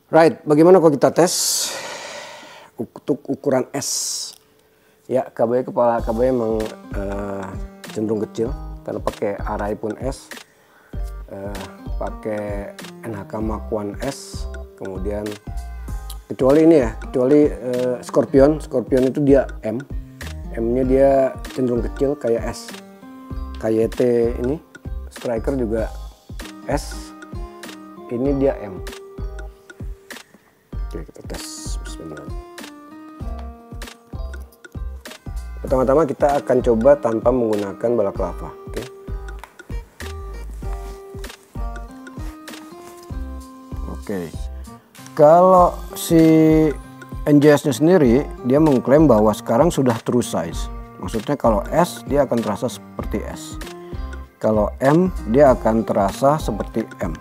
Right, bagaimana kalau kita tes untuk ukuran S? Ya, kepala KBY emang cenderung kecil karena pakai Arai pun S, pakai NHK Mark 1 S, kemudian kecuali ini ya, Scorpion itu dia M-nya dia cenderung kecil kayak S. KYT ini Striker juga S, ini dia M. Oke, kita tes bismillah. Pertama-tama kita akan coba tanpa menggunakan balaclava. Oke. Kalau si NJS-nya sendiri dia mengklaim bahwa sekarang sudah true size. Maksudnya kalau S dia akan terasa seperti S. Kalau M dia akan terasa seperti M.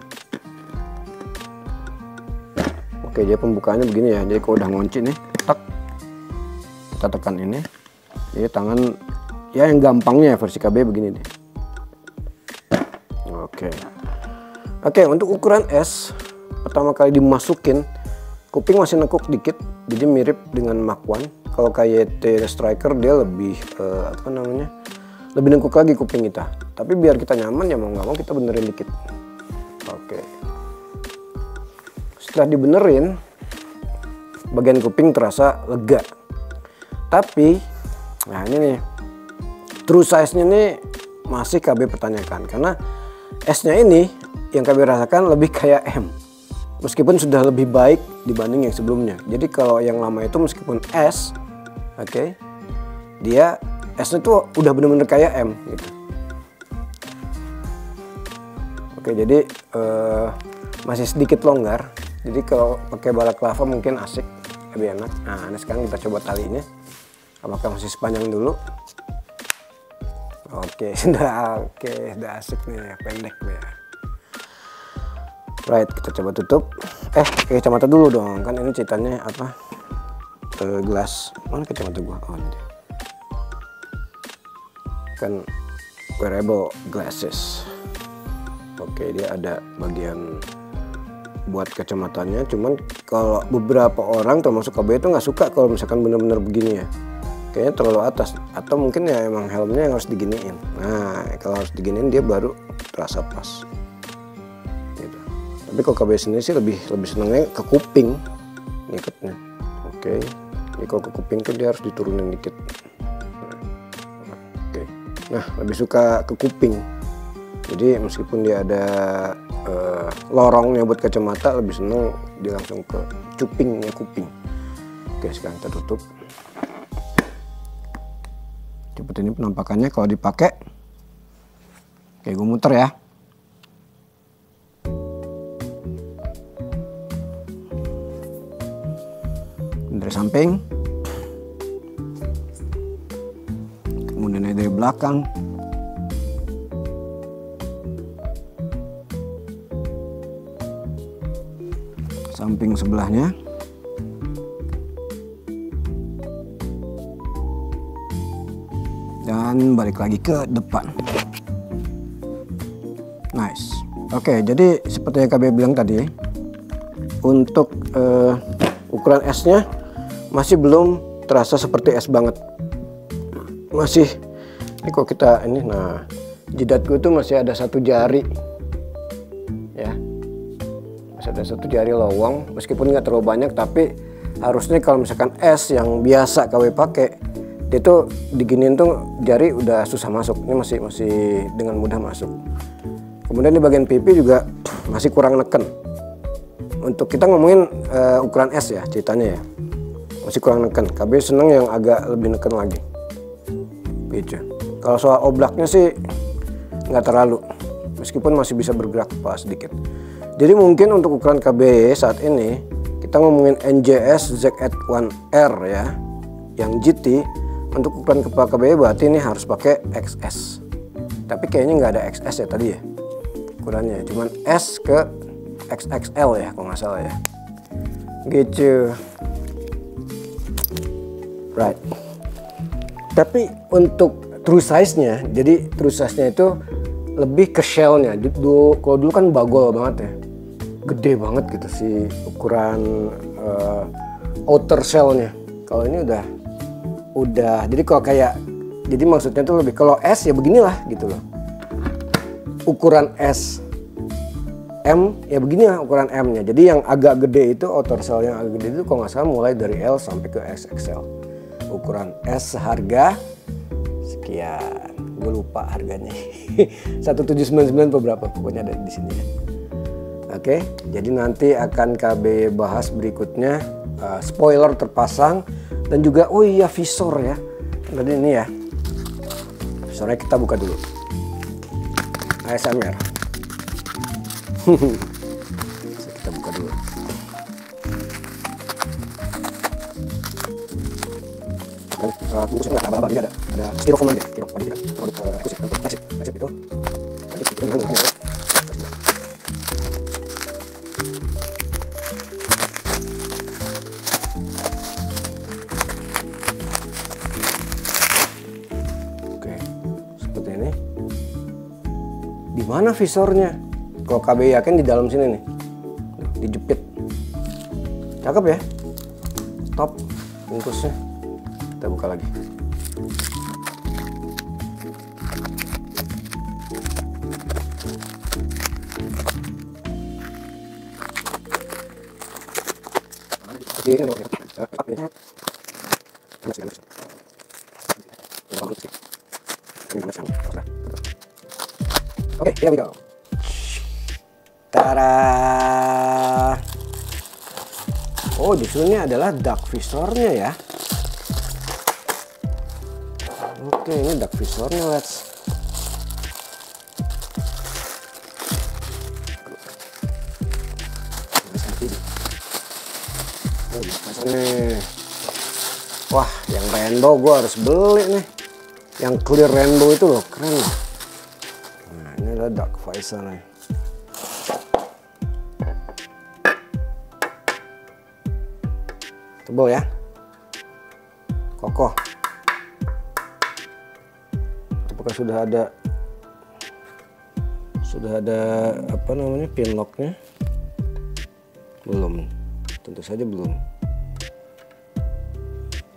Oke, jadi pembukaannya begini ya. Jadi kalau udah ngunci nih, kita tekan ini. Jadi tangan ya yang gampangnya versi KB begini deh. Oke, untuk ukuran S pertama kali dimasukin kuping masih nekuk dikit, jadi mirip dengan Mark 1. Kalau KYT Striker dia lebih lebih nekuk lagi kuping kita. Tapi biar kita nyaman ya mau nggak mau kita benerin dikit. Oke. Setelah dibenerin, bagian kuping terasa lega. Tapi, nah ini nih, true size-nya nih masih KB pertanyakan. Karena S-nya ini yang KB rasakan lebih kayak M. Meskipun sudah lebih baik dibanding yang sebelumnya. Jadi kalau yang lama itu meskipun S, dia S-nya tuh udah bener-bener kayak M gitu. Oke, jadi masih sedikit longgar. Jadi kalau pakai balaclava mungkin asik, lebih enak. Nah, ini sekarang kita coba talinya. Apakah masih sepanjang dulu? Oke, sudah asik nih, pendek ya. Right, kita coba tutup. Pakai kacamata dulu dong, kan ini ceritanya apa? Gelas. Mana kacamata gua? Oh, ini dia. Kan wearable glasses. Oke, dia ada bagian buat kacamatanya, cuman kalau beberapa orang termasuk KB itu nggak suka kalau misalkan bener-bener begini ya, kayaknya terlalu atas, atau mungkin ya emang helmnya yang harus diginiin. Nah, kalau harus diginiin dia baru terasa pas gitu. Tapi kalau KB sendiri sih lebih senengnya ke kuping ngikatnya. Oke, jadi kalau ke kuping tuh dia harus diturunin dikit. Nah, lebih suka ke kuping, jadi meskipun dia ada lorongnya buat kacamata, lebih seneng dia langsung ke cupingnya kuping. Oke, sekarang kita tutup. Seperti ini penampakannya kalau dipakai. Oke, gue muter ya. Dari samping, kemudian dari belakang. Samping sebelahnya, dan balik lagi ke depan. Nice. Oke, jadi seperti yang KB bilang tadi, untuk ukuran S-nya masih belum terasa seperti S banget. Masih, ini kalau kita ini, nah jidatku itu masih ada satu jari, ya. Ada satu jari lowong, meskipun nggak terlalu banyak, tapi harusnya kalau misalkan S yang biasa KW pakai, dia tuh diginiin tuh jari udah susah masuk. Ini masih dengan mudah masuk. Kemudian di bagian pipi juga masih kurang neken. Untuk kita ngomongin ukuran S ya ceritanya ya, masih kurang neken. KB seneng yang agak lebih neken lagi. Gitu. Kalau soal oblaknya sih nggak terlalu, meskipun masih bisa bergerak pas sedikit. Jadi mungkin untuk ukuran KB saat ini kita ngomongin NJS ZX1R ya, yang GT. Untuk ukuran kepala KB berarti ini harus pakai XS. Tapi kayaknya nggak ada XS ya tadi ya ukurannya, cuman S ke XXL ya kalau nggak salah ya. Gitu. Right. Tapi untuk true size-nya, jadi true size-nya itu lebih ke shell-nya. Kalau dulu kan bagol banget ya. gede banget gitu si ukuran outer shellnya. Kalau ini udah jadi kalau kayak, jadi maksudnya tuh lebih, kalau S ya beginilah gitu loh, ukuran S. M ya begini lah ukuran M nya. Jadi yang agak gede itu, outer shell yang agak gede itu kalau nggak salah mulai dari L sampai ke XXL. Ukuran S seharga sekian, gue lupa harganya 1799 beberapa, pokoknya ada di sini ya. Oke, jadi nanti akan KB bahas berikutnya. Spoiler terpasang dan juga oh iya visor ya. Tadi ini ya, visornya kita buka dulu. ASMR. Kita buka dulu. Bungkusnya nggak apa-apa, ada styrofoam aja, styrofoam aja, plastik itu. Oke, seperti ini. Di mana visornya? Kalau KB yakin di dalam sini nih, dijepit. Cakep ya, top bungkusnya. Kita buka lagi. Oke, here we go. Tada! Oh, justru ini adalah dark visornya ya. Oke, ini dark visornya, let's. Nih. Wah, yang rainbow gue harus beli nih. Yang clear rainbow itu loh, keren loh. Nah, ini adalah dark visor nih. Tebal ya, kokoh. Apakah sudah ada apa namanya pin locknya? Belum, tentu saja belum.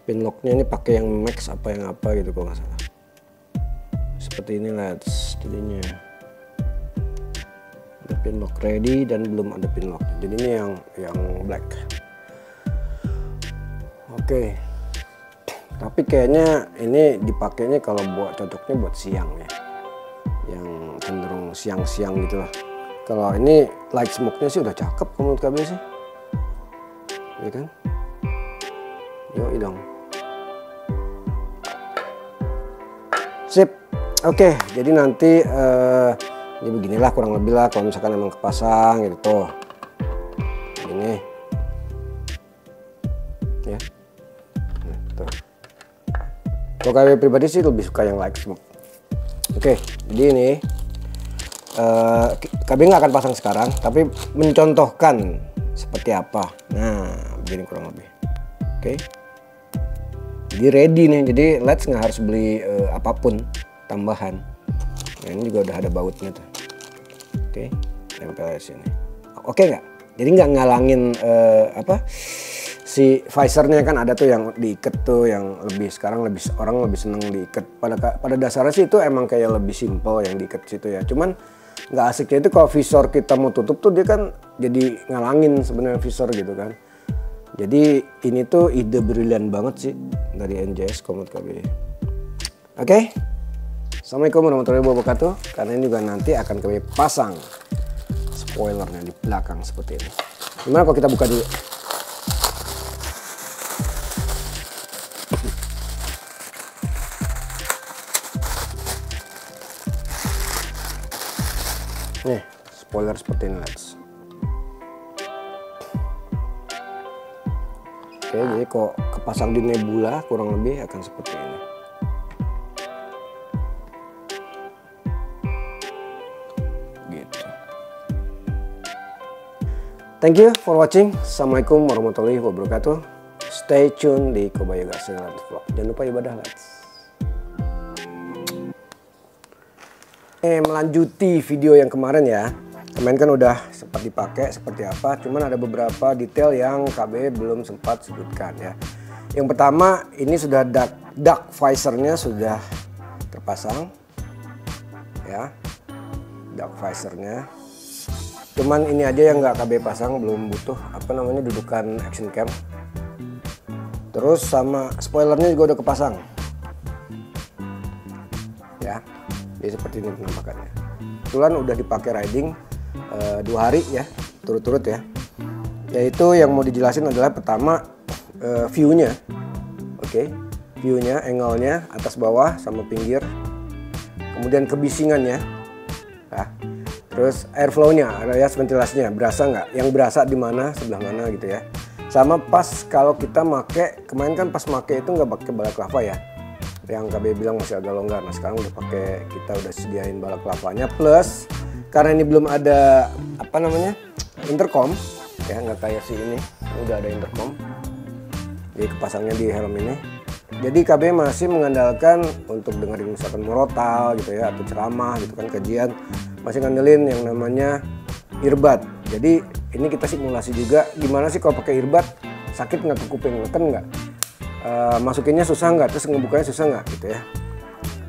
Pin locknya ini pakai yang max apa yang apa gitu kalau nggak salah. Seperti ini let's, jadinya ada pin lock ready dan belum ada pin lock. Jadi ini yang black. Oke, tapi kayaknya ini dipakainya kalau cocoknya buat siang ya, yang cenderung siang-siang gitu lah. Kalau ini light smoke-nya sih udah cakep menurut KB sih, ya kan? Yoi dong. Sip. Oke, jadi nanti ya beginilah kurang lebih lah kalau misalkan emang kepasang gitu tuh. Ini ya. Kalau KB pribadi sih lebih suka yang light smoke. Oke, jadi ini KB nggak akan pasang sekarang, tapi mencontohkan seperti apa. Nah, begini kurang lebih. Oke, jadi ready nih. Jadi let's nggak harus beli apapun tambahan. Nah, ini juga udah ada bautnya tuh. Oke, tempel di sini. Oke nggak? Jadi nggak ngalangin si visornya kan ada tuh yang diikat tuh, yang sekarang orang lebih seneng diikat. Pada dasarnya sih itu emang kayak lebih simple yang diikat situ ya. Cuman nggak asiknya itu kalau visor kita mau tutup tuh dia kan jadi ngalangin sebenarnya visor gitu kan. Jadi ini tuh ide brilian banget sih dari NJS Komoot KB. Oke. Assalamualaikum warahmatullahi wabarakatuh. Karena ini juga nanti akan KB pasang spoilernya di belakang seperti ini. Gimana kalau kita buka dulu? Nih, spoiler seperti ini, let's. Oke, jadi kok kepasang di nebula kurang lebih akan seperti ini. Gitu. Thank you for watching. Assalamualaikum warahmatullahi wabarakatuh. Stay tune di Kobayaga Let's Vlog. Jangan lupa ibadah, let's. Melanjuti video yang kemarin ya, Kemarin kan udah sempat dipakai seperti apa, cuman ada beberapa detail yang KB belum sempat sebutkan ya. Yang pertama, ini sudah dark visornya sudah terpasang ya, dark visornya. Cuman ini aja yang nggak KB pasang, belum butuh apa namanya dudukan action cam. Terus sama spoilernya juga udah kepasang ya, jadi seperti ini penampakannya. Kebetulan udah dipakai riding 2 hari ya turut-turut ya. Yaitu yang mau dijelasin adalah pertama view-nya. Oke, view-nya, angle-nya atas bawah sama pinggir, kemudian kebisingannya ya. Terus airflow-nya, alias ventilasinya berasa nggak, yang berasa di mana, sebelah mana gitu ya. Sama pas kalau kita make, kemarin kan pas make itu nggak pakai balaclava ya, yang KB bilang masih agak longgar. Nah sekarang udah pakai, kita udah sediain balaclavanya, plus karena ini belum ada apa namanya intercom ya, nggak kayak si ini udah ada intercom, jadi kepasangnya di helm ini. Jadi KB masih mengandalkan untuk dengerin misalkan murotal gitu ya, atau ceramah gitu kan, kajian, masih ngandelin yang namanya earbud. Jadi ini kita simulasi juga gimana sih kalau pakai earbud, sakit nggak ke kuping, neken nggak, masukinnya susah nggak, terus ngebukanya susah nggak gitu ya.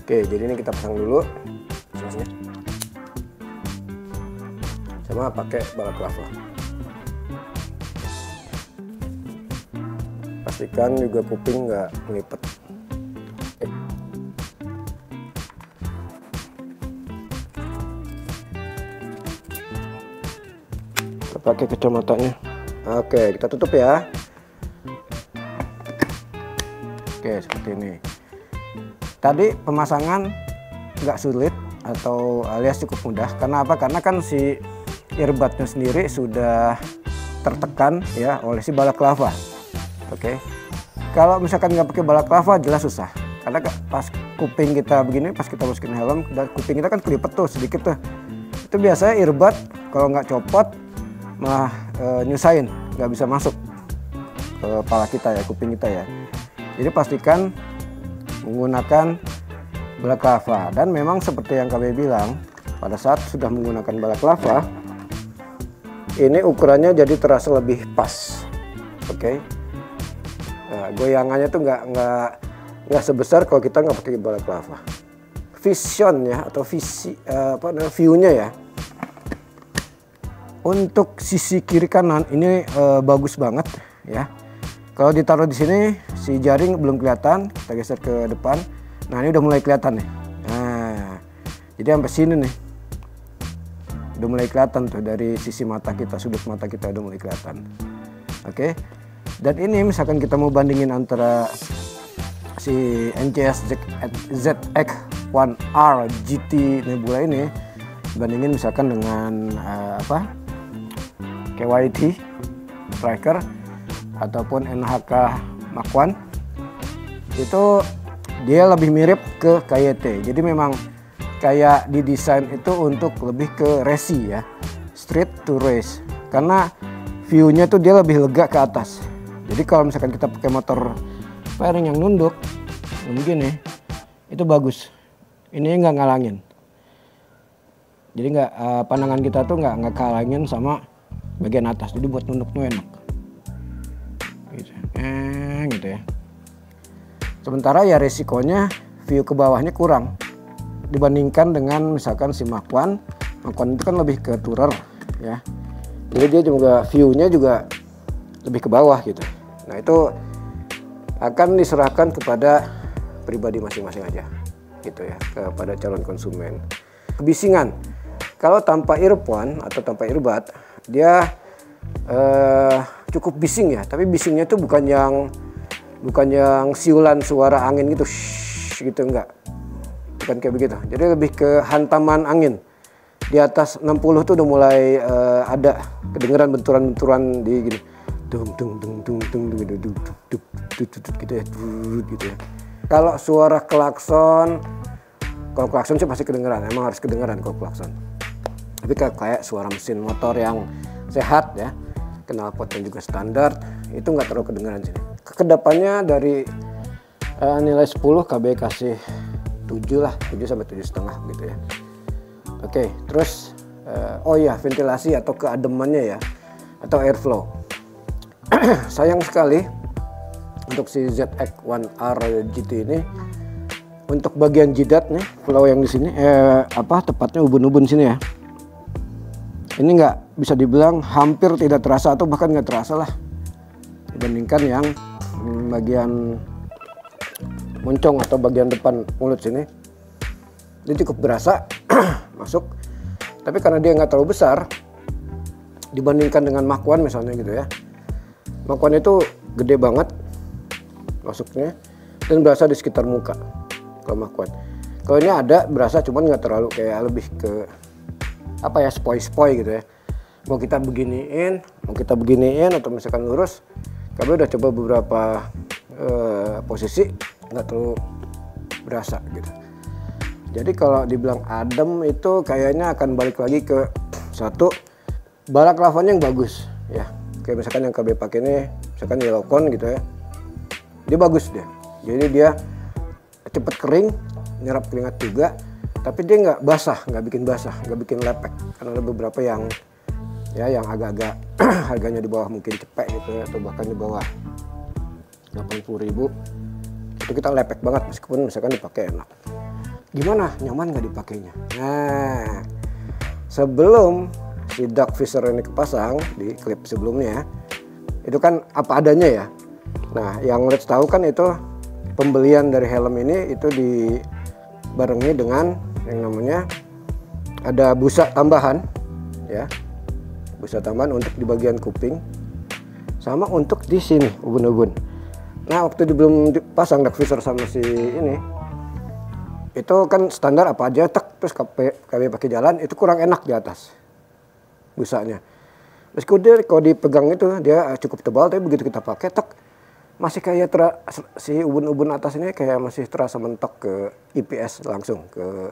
Oke, jadi ini kita pasang dulu jelasnya, sama pakai balaclava. Pastikan juga kuping nggak ngelipet. Kita pakai kacamatanya. Oke, kita tutup ya. Oke, seperti ini. Tadi pemasangan nggak sulit atau alias cukup mudah. Karena apa? Karena kan si earbudnya sendiri sudah tertekan ya oleh si balaclava. Oke, kalau misalkan nggak pakai balaclava jelas susah, karena pas kuping kita begini, pas kita masukin helm dan kuping kita kan kelipet tuh sedikit tuh, itu biasanya earbud kalau nggak copot malah nyusahin, nggak bisa masuk ke kepala kita ya, kuping kita ya. Jadi pastikan menggunakan balaclava, dan memang seperti yang KB bilang, pada saat sudah menggunakan balaclava ini ukurannya jadi terasa lebih pas. Oke. Nah, goyangannya tuh nggak sebesar kalau kita nggak pakai balaclava. Vision ya, atau view-nya ya. Untuk sisi kiri kanan ini bagus banget ya. Kalau ditaruh di sini si jaring belum kelihatan, kita geser ke depan. Nah ini udah mulai kelihatan nih. Nah, jadi sampai sini nih udah mulai kelihatan tuh, dari sisi mata kita, sudut mata kita udah mulai kelihatan. Oke. Dan ini misalkan kita mau bandingin antara si NCS ZX-1R GT Nebula ini, bandingin misalkan dengan KYT Striker ataupun NHK Mach 1, itu dia lebih mirip ke KYT. Jadi memang kayak didesain itu untuk lebih ke racing ya, street to race, karena view-nya tuh dia lebih lega ke atas. Jadi kalau misalkan kita pakai motor fairing yang nunduk begini, itu bagus. Ini nggak ngalangin. Jadi nggak pandangan kita tuh nggak kalangin sama bagian atas. Jadi buat nunduk tuh enak. Gitu ya. Sementara ya resikonya view ke bawahnya kurang dibandingkan dengan misalkan si Mach 1. Mach 1 itu kan lebih ke tourer ya. Jadi dia juga view-nya juga lebih ke bawah gitu. Nah itu akan diserahkan kepada pribadi masing-masing aja gitu ya, kepada calon konsumen. Kebisingan, kalau tanpa earphone atau tanpa earbud dia cukup bising ya, tapi bisingnya tuh bukan yang siulan suara angin gitu, gitu enggak, bukan kayak begitu. Jadi lebih ke hantaman angin. Di atas 60 tuh udah mulai ada kedengeran benturan-benturan di gini, gitu ya, gitu ya. Kalau suara klakson, kalau klakson sih pasti kedengeran, emang harus kedengeran kalau klakson. Tapi kayak suara mesin motor yang sehat ya, knalpotnya juga standar, itu nggak terlalu kedengeran sini. Kedepannya dari nilai 10 KB kasih 7 lah, 7 sampai 7,5 gitu ya. Oke, terus oh iya, ventilasi atau keademannya ya, atau airflow. Sayang sekali untuk si ZX-1R GT ini, untuk bagian jidat nih, flow yang di sini, tepatnya ubun-ubun sini ya, ini nggak bisa dibilang hampir tidak terasa atau bahkan nggak terasa lah dibandingkan yang bagian moncong atau bagian depan mulut sini. Dia cukup berasa masuk, tapi karena dia nggak terlalu besar dibandingkan dengan Mach 1 misalnya gitu ya. Mach 1 itu gede banget masuknya dan berasa di sekitar muka kalau Mach 1. Kalau ini ada berasa, cuman nggak terlalu, kayak lebih ke apa ya, spoi-spoi gitu ya. Mau kita beginiin atau misalkan lurus. Kami udah coba beberapa posisi, nggak terlalu berasa gitu. Jadi kalau dibilang adem itu kayaknya akan balik lagi ke satu, balak lavanya yang bagus ya. Kayak misalkan yang KB pakai ini, misalkan Yellowcon gitu ya, dia bagus dia. Jadi dia cepet kering, nyerap keringat juga, tapi dia nggak basah, nggak bikin lepek. Karena ada beberapa yang ya yang agak-agak harganya di bawah mungkin cepek gitu ya, atau bahkan di bawah 80.000, itu kita lepek banget meskipun misalkan dipakai enak. Gimana, nyaman nggak dipakainya? Nah, sebelum si duck visor ini kepasang di klip sebelumnya, itu kan apa adanya ya. Nah, yang let's tahu kan itu pembelian dari helm ini itu dibarengi dengan yang namanya ada busa tambahan ya, busa tambahan untuk di bagian kuping sama untuk di sini ubun-ubun. Nah, waktu belum dipasang duck visor sama si ini, itu kan standar apa aja, terus kami pakai jalan itu kurang enak di atas busanya. Meskipun kalau dipegang itu dia cukup tebal, tapi begitu kita pakai masih kayak si ubun-ubun atas ini kayak masih terasa mentok ke IPS langsung ke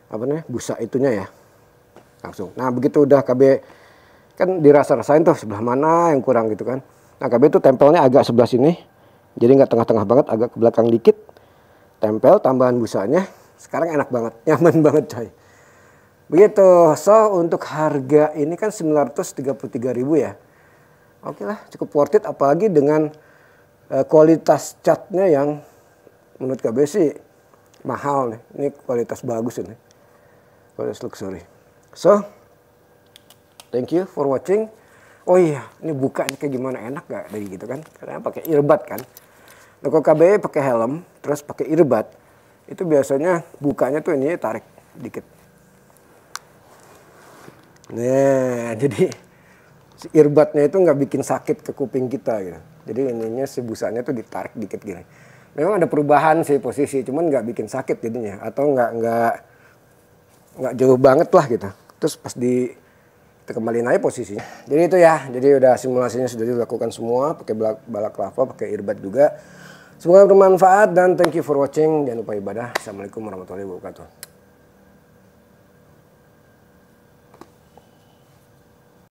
apa nih, busa itunya ya langsung. Nah, begitu udah KB kan dirasa-rasain tuh sebelah mana yang kurang gitu kan. Nah, KB itu tempelnya agak sebelah sini, jadi nggak tengah-tengah banget, agak ke belakang dikit. Tempel tambahan busanya, sekarang enak banget, nyaman banget coy. Begitu. So untuk harga ini kan 933.000 ya. Oke lah, cukup worth it, apalagi dengan kualitas catnya yang menurut KB sih mahal nih. Ini kualitas bagus ini, kualitas luxury. So thank you for watching. Oh iya, ini bukanya kayak gimana, enak gak dari gitu kan, karena pakai earbud kan. Nah, kalau KB pakai helm terus pakai earbud, itu biasanya bukanya tuh ini tarik dikit. Nah, jadi si earbudnya itu nggak bikin sakit ke kuping kita gitu. Jadi ininya si busanya tuh ditarik dikit gini. Memang ada perubahan sih posisi, cuman nggak bikin sakit jadinya, atau nggak jauh banget lah gitu. Terus pas kita kembaliin aja posisinya. Jadi itu ya, jadi udah simulasinya sudah dilakukan semua, pakai balaclava, pakai earbud juga. Semoga bermanfaat dan thank you for watching. Jangan lupa ibadah. Assalamualaikum warahmatullahi wabarakatuh.